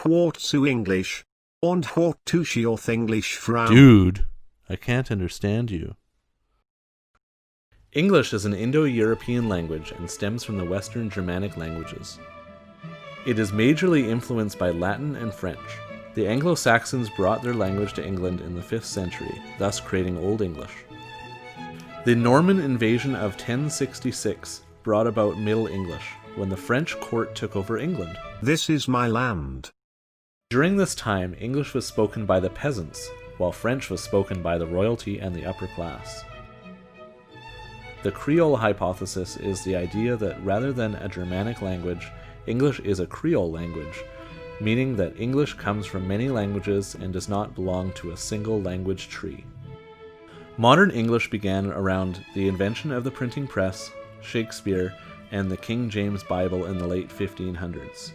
what zu English? Und what tu auf English, Frau? Dude, I can't understand you. English is an Indo-European language and stems from the Western Germanic languages. It is majorly influenced by Latin and French. The Anglo-Saxons brought their language to England in the 5th century, thus creating Old English. The Norman invasion of 1066 brought about Middle English, when the French court took over England. This is my land. During this time, English was spoken by the peasants, while French was spoken by the royalty and the upper class. The Creole hypothesis is the idea that rather than a Germanic language, English is a Creole language, meaning that English comes from many languages and does not belong to a single language tree. Modern English began around the invention of the printing press, Shakespeare, and the King James Bible in the late 1500s.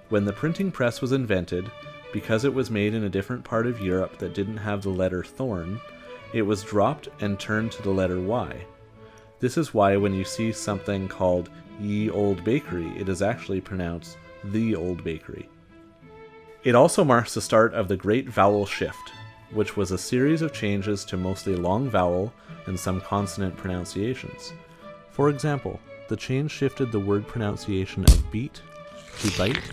When the printing press was invented, because it was made in a different part of Europe that didn't have the letter thorn, it was dropped and turned to the letter Y. This is why when you see something called Ye Old Bakery, it is actually pronounced The Old Bakery. It also marks the start of the Great Vowel Shift, which was a series of changes to mostly long vowel and some consonant pronunciations. For example, the change shifted the word pronunciation of beat to bite,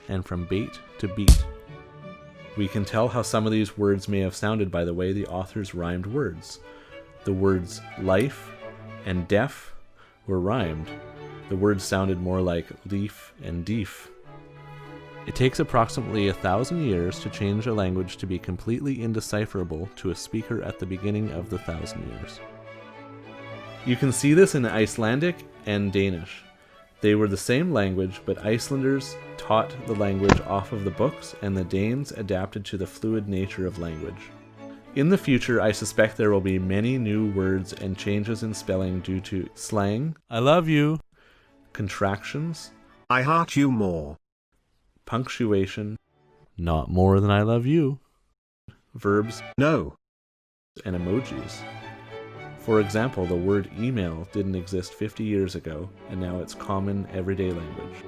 and from bait to beat. We can tell how some of these words may have sounded by the way the authors rhymed words. The words life and deaf were rhymed. The words sounded more like leaf and deef. It takes approximately 1,000 years to change a language to be completely indecipherable to a speaker at the beginning of the 1,000 years. You can see this in Icelandic and Danish. They were the same language, but Icelanders taught the language off of the books, and the Danes adapted to the fluid nature of language. In the future, I suspect there will be many new words and changes in spelling due to slang, I love you, contractions, I heart you more. punctuation, not more than I love you, verbs, No. and emojis. For example, the word email didn't exist 50 years ago, and now it's common everyday language.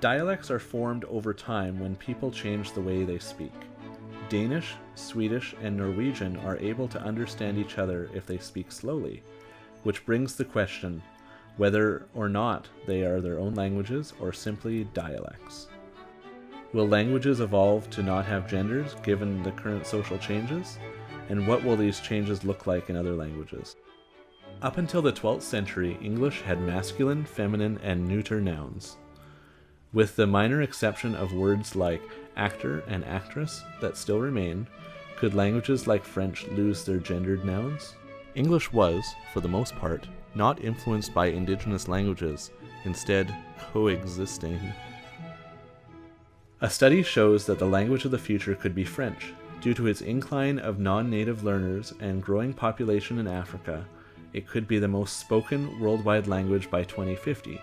Dialects are formed over time when people change the way they speak. Danish, Swedish, and Norwegian are able to understand each other if they speak slowly, which brings the question whether or not they are their own languages or simply dialects. Will languages evolve to not have genders given the current social changes? And what will these changes look like in other languages? Up until the 12th century, English had masculine, feminine, and neuter nouns. With the minor exception of words like actor and actress that still remain, could languages like French lose their gendered nouns? English was, for the most part, not influenced by indigenous languages, instead coexisting. A study shows that the language of the future could be French. Due to its incline of non-native learners and growing population in Africa, it could be the most spoken worldwide language by 2050.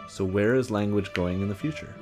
So where is language going in the future?